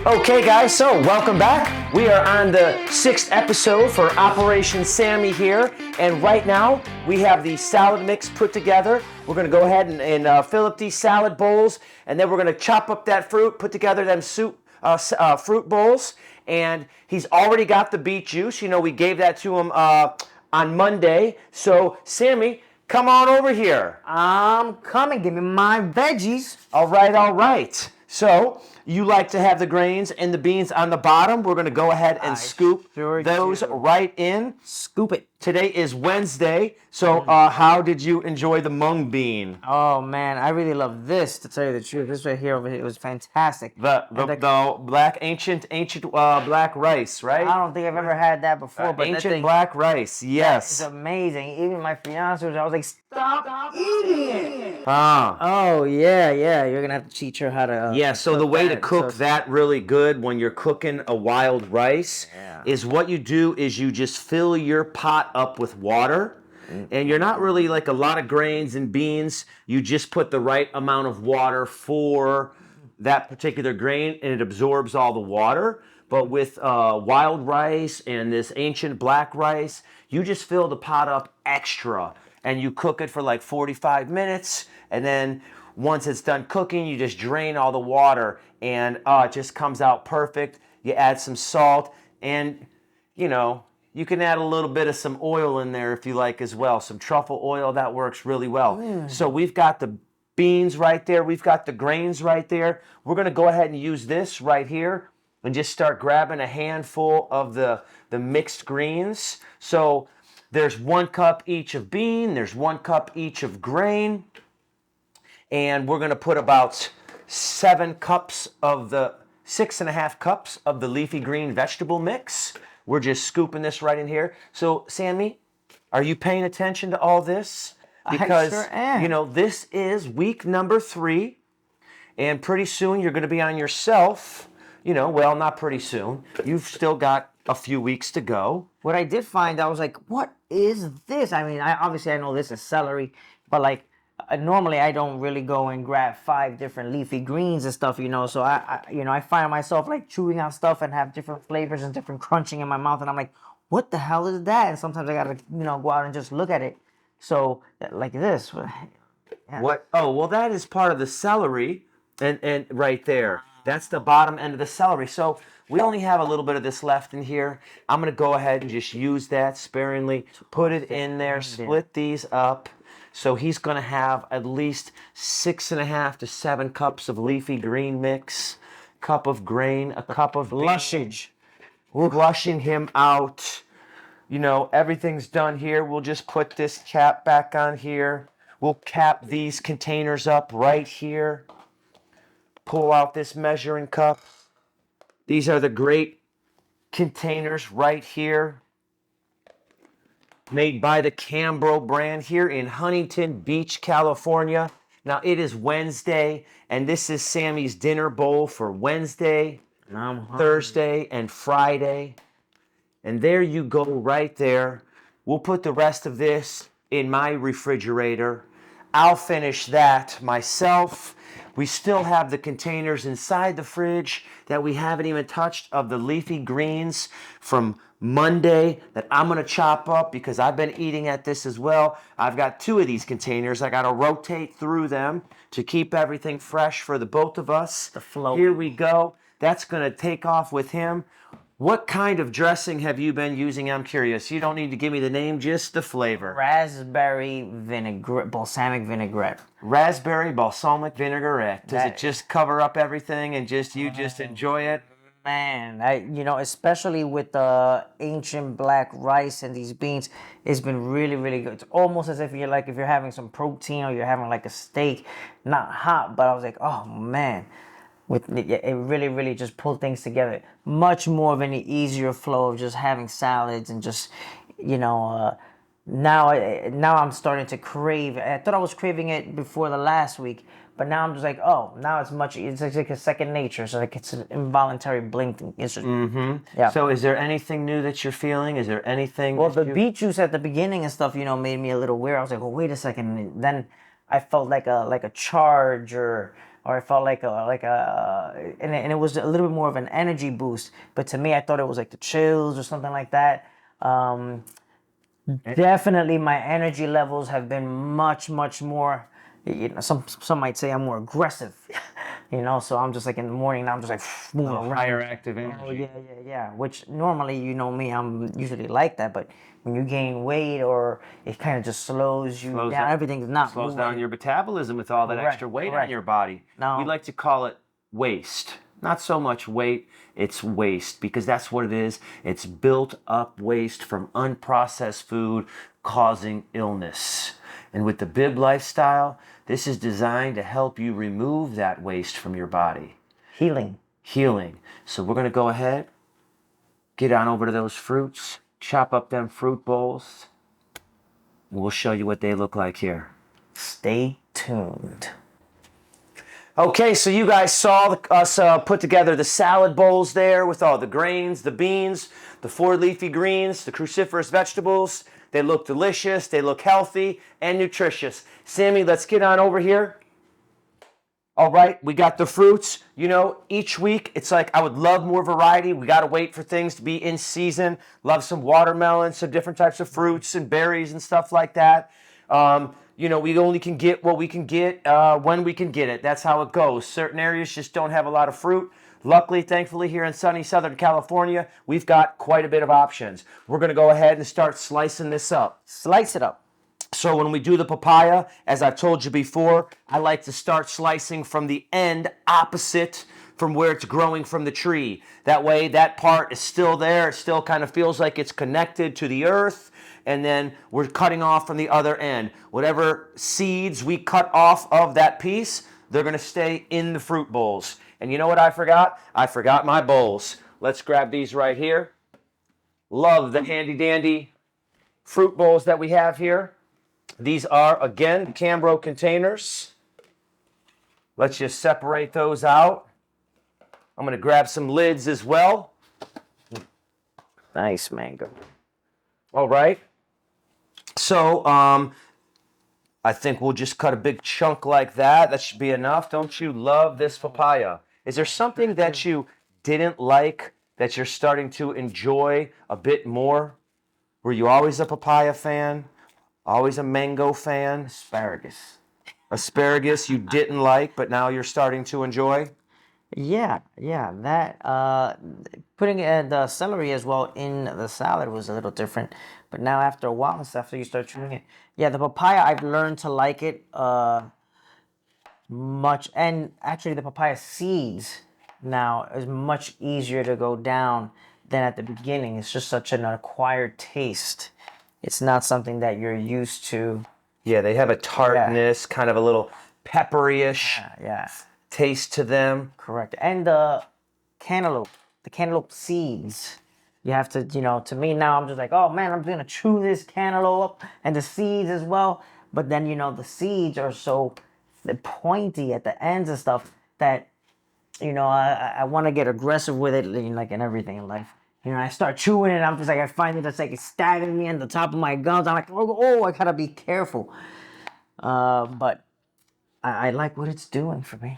Okay, guys, so welcome back. We are on the 6th episode for Operation Sammy here, and right now we have the salad mix put together. We're going to go ahead and fill up these salad bowls, and then we're going to chop up that fruit, put together them fruit bowls, and he's already got the beet juice. You know, we gave that to him on Monday. So, Sammy, come on over here. I'm coming. Give me my veggies. All right. So, you like to have the grains and the beans on the bottom. We're going to go ahead and scoop those right in. Scoop it. Today is Wednesday, so how did you enjoy the mung bean? Oh, man, I really love this, to tell you the truth. This right here, it was fantastic. The black, ancient black rice, right? I don't think I've ever had that before. But ancient black rice, yes. It's amazing. Even my fiance I was like, stop eating it. Oh, yeah. You're going to have to teach her how to... yeah, so the way to cook that really good when you're cooking a wild rice is what you do is you just fill your pot up with water. And you're not really like a lot of grains and beans. You just put the right amount of water for that particular grain and it absorbs all the water. But with wild rice and this ancient black rice, you just fill the pot up extra and you cook it for like 45 minutes. And then once it's done cooking, you just drain all the water and it just comes out perfect. You add some salt and, you know, you can add a little bit of some oil in there if you like as well. Some truffle oil, that works really well. So we've got the beans right there. We've got the grains right there. We're going to go ahead and use this right here and just start grabbing a handful of the mixed greens. So there's 1 cup each of bean. There's 1 cup each of grain. And we're going to put about 6.5 cups of the leafy green vegetable mix. We're just scooping this right in here. So, Sammy, are you paying attention to all this? Because, I sure am. you know, this is week number 3, and pretty soon you're going to be on yourself. You know, well, not pretty soon. You've still got a few weeks to go. What I did find, I was like, what is this? I mean, I know this is celery, but like, normally I don't really go and grab 5 different leafy greens and stuff, you know. So I find myself like chewing on stuff and have different flavors and different crunching in my mouth, and I'm like, what the hell is that? And sometimes I gotta, go out and just look at it. So like this. Yeah. What? Oh, well, that is part of the celery, and right there. That's the bottom end of the celery. So we only have a little bit of this left in here. I'm gonna go ahead and just use that sparingly. Put it in there. Split these up. So he's going to have at least 6.5 to 7 cups of leafy green mix, cup of grain, a cup of Blushage. We're blushing him out. You know, everything's done here. We'll just put this cap back on here. We'll cap these containers up right here. Pull out this measuring cup. These are the great containers right here. Made by the Cambro brand here in Huntington Beach, California. Now, it is Wednesday, and this is Sammy's dinner bowl for Wednesday, Thursday, and Friday. And there you go right there. We'll put the rest of this in my refrigerator. I'll finish that myself. We still have the containers inside the fridge that we haven't even touched of the leafy greens from Monday that I'm going to chop up because I've been eating at this as well. I've got 2 of these containers. I got to rotate through them to keep everything fresh for the both of us. The float. Here we go. That's going to take off with him. What kind of dressing have you been using? I'm curious. You don't need to give me the name, just the flavor. Raspberry vinaigrette, balsamic vinaigrette. Raspberry balsamic vinaigrette. Does it just cover up everything and just enjoy it? Man, especially with the ancient black rice and these beans, it's been really, really good. It's almost as if you're having some protein or you're having like a steak, not hot, but I was like, oh man, it really, really just pulled things together. Much more of an easier flow of just having salads and just, now I'm starting to crave. I thought I was craving it before the last week, but now I'm just like, oh, now it's like a second nature. So like it's an involuntary blink. Yeah. So is there anything new that you're feeling? Is there anything? Well, the beet juice at the beginning and stuff, made me a little weird. I was like, well, wait a second. And then I felt like a charge, or I felt and it was a little bit more of an energy boost. But to me, I thought it was like the chills or something like that. Definitely, my energy levels have been much more. Some might say I'm more aggressive. So I'm just like in the morning now I'm just like moving around. Higher active Oh energy. yeah. Which normally, me, I'm usually like that, but when you gain weight or it kind of just slows you down, everything's not Slows moving. down your metabolism with all that extra weight on your body. No. We like to call it waste. Not so much weight, it's waste, because that's what it is. It's built up waste from unprocessed food causing illness. And with the Bib lifestyle, this is designed to help you remove that waste from your body. Healing. So we're going to go ahead, get on over to those fruits, chop up them fruit bowls, and we'll show you what they look like here. Stay tuned. Okay, so you guys saw us put together the salad bowls there with all the grains, the beans, the 4 leafy greens, the cruciferous vegetables. They look delicious, they look healthy and nutritious. Sammy, let's get on over here. All right, we got the fruits. Each week it's like I would love more variety. We got to wait for things to be in season. Love some watermelon, some different types of fruits and berries and stuff like that. We only can get what we can get when we can get it. That's how it goes. Certain areas just don't have a lot of fruit. Luckily, thankfully, here in sunny Southern California, we've got quite a bit of options. We're going to go ahead and start slicing this up. Slice it up. So when we do the papaya, as I've told you before, I like to start slicing from the end opposite from where it's growing from the tree. That way, that part is still there. It still kind of feels like it's connected to the earth. And then we're cutting off from the other end. Whatever seeds we cut off of that piece, they're going to stay in the fruit bowls. And you know what I forgot? I forgot my bowls. Let's grab these right here. Love the handy dandy fruit bowls that we have here. These are, again, Cambro containers. Let's just separate those out. I'm going to grab some lids as well. Nice mango. All right. So, I think we'll just cut a big chunk like that. That should be enough. Don't you love this papaya? Is there something that you didn't like that you're starting to enjoy a bit more? Were you always a papaya fan? Always a mango fan? Asparagus you didn't like, but now you're starting to enjoy? Yeah. That putting the celery as well in the salad was a little different, but now after a while, after you start chewing it, yeah, the papaya I've learned to like it much, and actually the papaya seeds now is much easier to go down than at the beginning. It's just such an acquired taste. It's not something that you're used to. Yeah, they have a tartness, kind of a little peppery-ish taste to them. Correct. And the cantaloupe seeds. You have to, to me now, I'm just like, oh man, I'm going to chew this cantaloupe and the seeds as well. But then, the seeds are so pointy at the ends and stuff that, I want to get aggressive with it, like in everything in life. I start chewing it, and I'm just like, I find it, it's like it's stabbing me in the top of my gums. I'm like, oh, I gotta be careful. But I like what it's doing for me.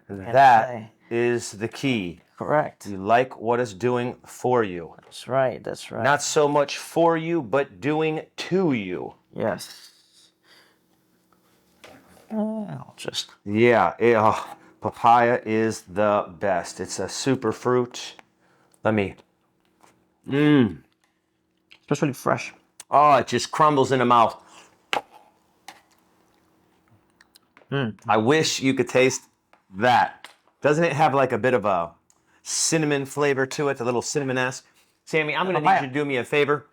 That is the key. Correct. You like what it's doing for you. That's right. Not so much for you, but doing to you. Yes. Papaya is the best. It's a super fruit. Especially fresh. Oh, it just crumbles in the mouth. I wish you could taste that. Doesn't it have like a bit of a cinnamon flavor to it, a little cinnamon-esque? Sammy, I'm going to need you to do me a favor.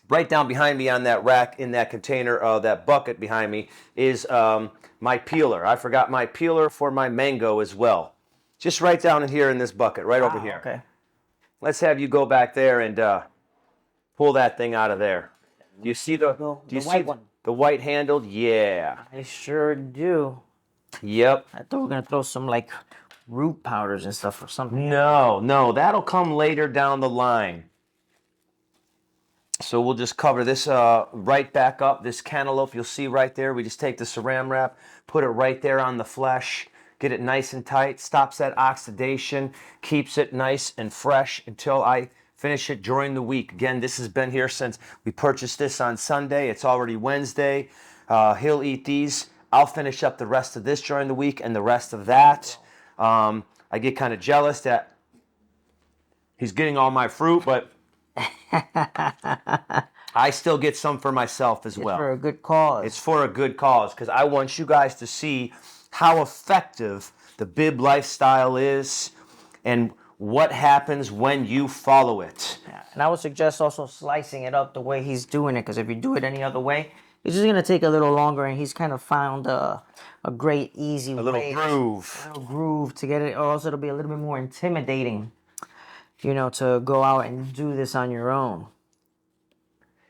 Right down behind me on that rack in that container, that bucket behind me, is my peeler. I forgot my peeler for my mango as well. Just right down in here in this bucket, right over here. Okay. Let's have you go back there and pull that thing out of there. Do you see the white one? The white handled? Yeah. I sure do. Yep. I thought we were going to throw some like root powders and stuff or something. No, that'll come later down the line. So we'll just cover this right back up. This cantaloupe, you'll see right there. We just take the saran wrap, put it right there on the flesh, get it nice and tight, stops that oxidation, keeps it nice and fresh until I finish it during the week. Again, this has been here since we purchased this on Sunday. It's already Wednesday. He'll eat these. I'll finish up the rest of this during the week and the rest of that. I get kind of jealous that he's getting all my fruit, but I still get some for myself as well. It's for a good cause. It's for a good cause because I want you guys to see how effective the Bib lifestyle is and what happens when you follow it. Yeah. And I would suggest also slicing it up the way he's doing it, because if you do it any other way, it's just going to take a little longer, and he's kind of found a great, easy way. A little groove to get it, or else it'll be a little bit more intimidating, to go out and do this on your own.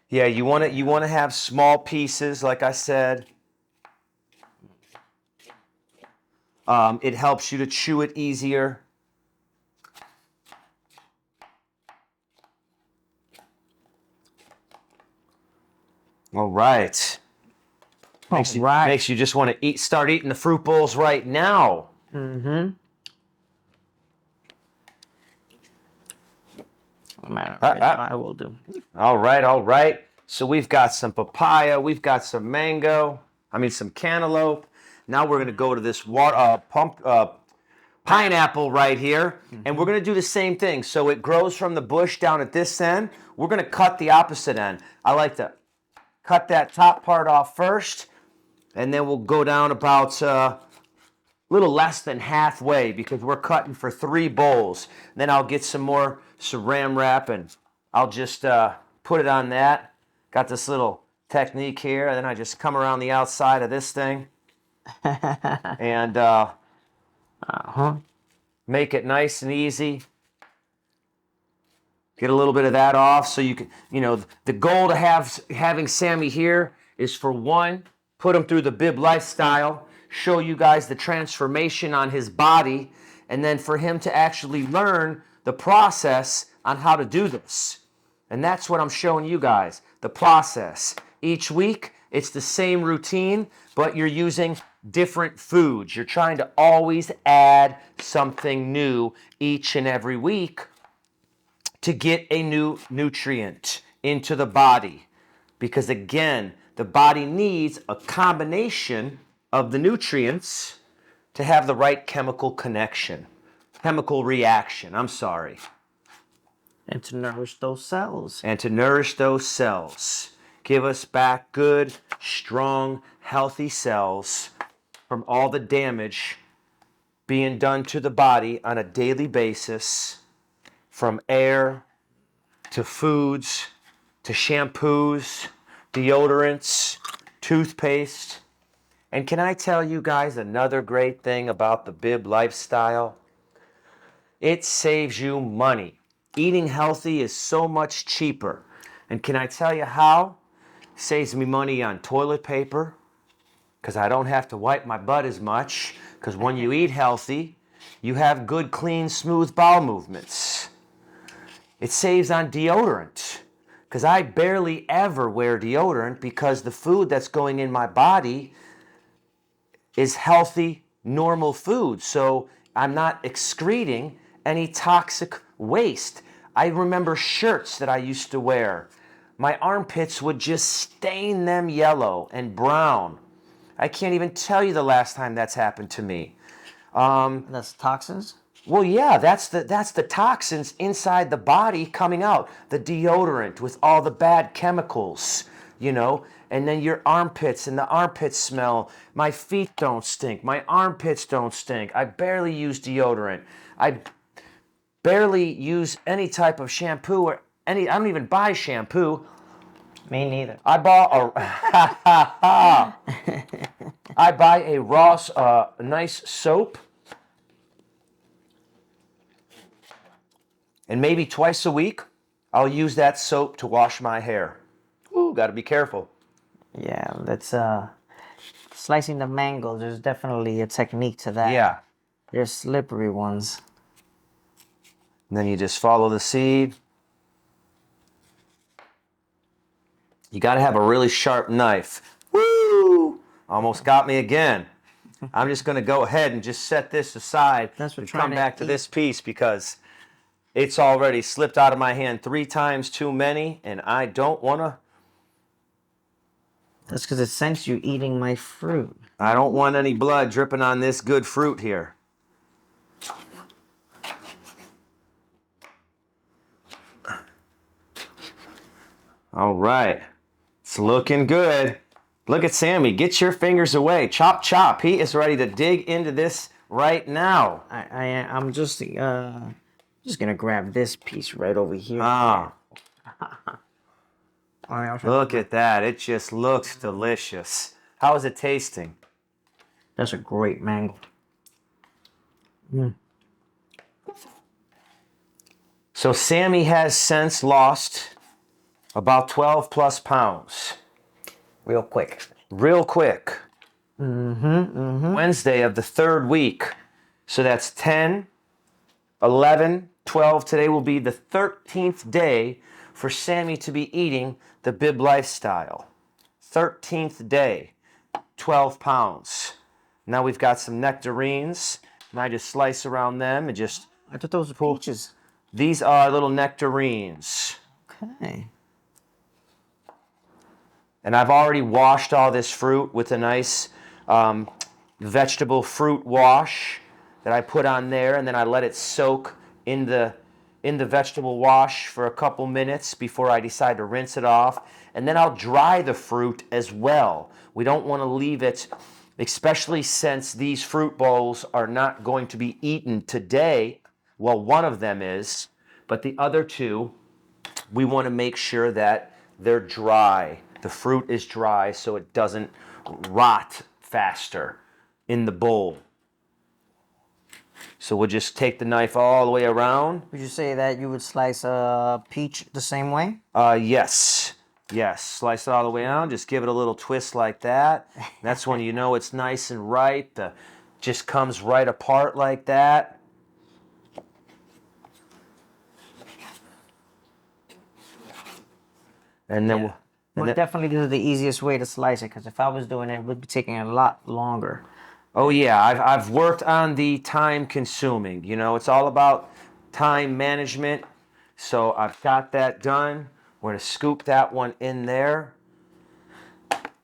Yeah, you want to have small pieces, like I said. It helps you to chew it easier. All right. Makes you just want to start eating the fruit bowls right now. Mm-hmm. I will do. All right. So we've got some papaya, we've got some some cantaloupe. Now we're going to go to this pineapple right here, and we're going to do the same thing. So it grows from the bush down at this end. We're going to cut the opposite end. I like to cut that top part off first, and then we'll go down about a little less than halfway because we're cutting for 3 bowls. Then I'll get some more saran wrap, and I'll just put it on that. Got this little technique here, and then I just come around the outside of this thing and make it nice and easy. Get a little bit of that off so you can, the goal to having Sammy here is for one, put him through the Bib lifestyle, show you guys the transformation on his body, and then for him to actually learn the process on how to do this. And that's what I'm showing you guys, the process. Each week, it's the same routine, but you're using different foods. You're trying to always add something new each and every week to get a new nutrient into the body. Because again, the body needs a combination of the nutrients to have the right chemical reaction, And to nourish those cells. Give us back good, strong, healthy cells from all the damage being done to the body on a daily basis, from air to foods to shampoos, deodorants, toothpaste. And can I tell you guys another great thing about the Bib lifestyle? It saves you money. Eating healthy is so much cheaper. And can I tell you how? It saves me money on toilet paper, because I don't have to wipe my butt as much, because when you eat healthy, you have good, clean, smooth bowel movements. It saves on deodorant, because I barely ever wear deodorant because the food that's going in my body is healthy, normal food. So I'm not excreting any toxic waste. I remember shirts that I used to wear. My armpits would just stain them yellow and brown. I can't even tell you the last time that's happened to me. That's toxins? Well, yeah, that's the toxins inside the body coming out. The deodorant with all the bad chemicals, and then your armpits and the armpits smell. My feet don't stink. My armpits don't stink. I barely use deodorant. I barely use any type of shampoo I don't even buy shampoo. Me neither. I buy a Ross nice soap. And maybe twice a week, I'll use that soap to wash my hair. Ooh, got to be careful. Yeah, that's slicing the mangoes. There's definitely a technique to that. Yeah. There's slippery ones. And then you just follow the seed. You got to have a really sharp knife. Woo! Almost got me again. I'm just going to go ahead and just set this aside That's what and trying come to back to eat. this piece because it's already slipped out of my hand 3 times too many, and I don't want to. That's because it sense you eating my fruit. I don't want any blood dripping on this good fruit here. All right. It's looking good. Look at Sammy. Get your fingers away. Chop, chop. He is ready to dig into this right now. I'm just gonna grab this piece right over here. Ah, Alright, look at that. It just looks delicious. How is it tasting? That's a great mango. So Sammy has since lost about 12 plus pounds. Real quick. Real quick. Wednesday of the 3rd week. So that's 10, 11, 12. Today will be the 13th day for Sammy to be eating the Bib lifestyle. 13th day, 12 pounds. Now we've got some nectarines, and I just slice around them and just I thought those were peaches. These are little nectarines. Okay. And I've already washed all this fruit with a nice vegetable fruit wash that I put on there, and then I let it soak in the vegetable wash for a couple minutes before I decide to rinse it off. And then I'll dry the fruit as well. We don't want to leave it, especially since these fruit bowls are not going to be eaten today. Well, one of them is, but the other two, we want to make sure that they're dry. The fruit is dry so it doesn't rot faster in the bowl. So we'll just take the knife all the way around. Would you say that you would slice a peach the same way? Yes. Yes. Slice it all the way down. Just give it a little twist like that. That's when you know it's nice and ripe. Just comes right apart like that. And then Well, definitely this is the easiest way to slice it, because if I was doing it, it would be taking a lot longer. Oh yeah, I've worked on the time consuming. You know, it's all about time management. So I've got that done. We're gonna scoop that one in there.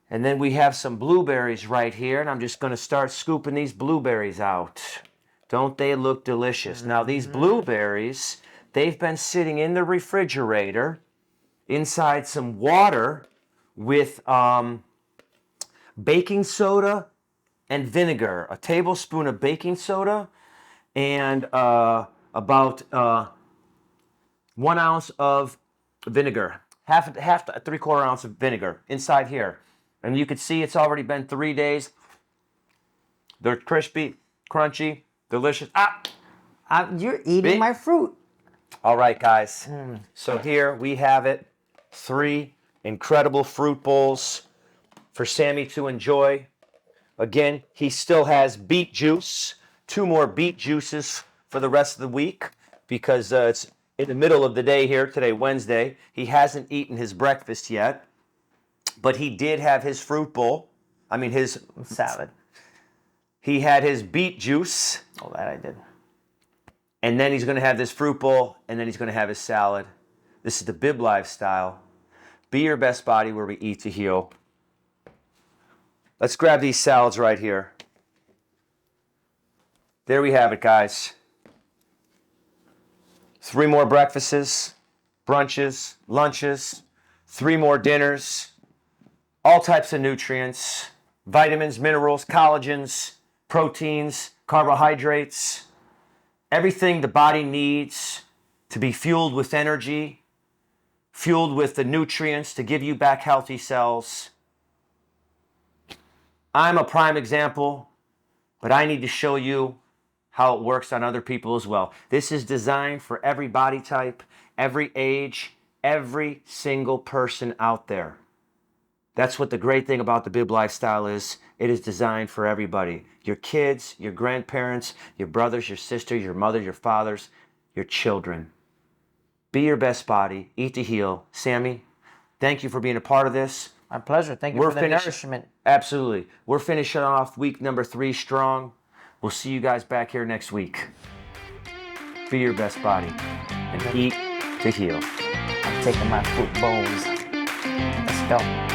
And then we have some blueberries right here, and I'm just gonna start scooping these blueberries out. Don't they look delicious? Now these blueberries, they've been sitting in the refrigerator inside some water with baking soda and vinegar. A tablespoon of baking soda and about 1 ounce of vinegar. Half to 3/4 ounce of vinegar inside here. And you can see it's already been 3 days. They're crispy, crunchy, delicious. You're eating my fruit. All right, guys. So here we have it. 3 incredible fruit bowls for Sammy to enjoy. Again, he still has beet juice. 2 more beet juices for the rest of the week because it's in the middle of the day here today, Wednesday. He hasn't eaten his breakfast yet, but he did have his fruit bowl. I mean, his Salad. He had his beet juice. Oh, that I did. And then he's going to have this fruit bowl, and then he's going to have his salad. This is the Bib lifestyle. Be your best body where we eat to heal. Let's grab these salads right here. There we have it, guys. 3 more breakfasts, brunches, lunches, 3 more dinners, all types of nutrients, vitamins, minerals, collagens, proteins, carbohydrates, everything the body needs to be fueled with energy, fueled with the nutrients to give you back healthy cells. I'm a prime example, but I need to show you how it works on other people as well. This is designed for every body type, every age, every single person out there. That's what the great thing about the Bib lifestyle is. It is designed for everybody. Your kids, your grandparents, your brothers, your sisters, your mothers, your fathers, your children. Be your best body. Eat to heal. Sammy, Thank you for being a part of this. My pleasure. Thank you for the nourishment. Absolutely. We're finishing off week number 3 strong. We'll see you guys back here next week. Be your best body and eat to heal. I'm taking my foot bones. Let's go.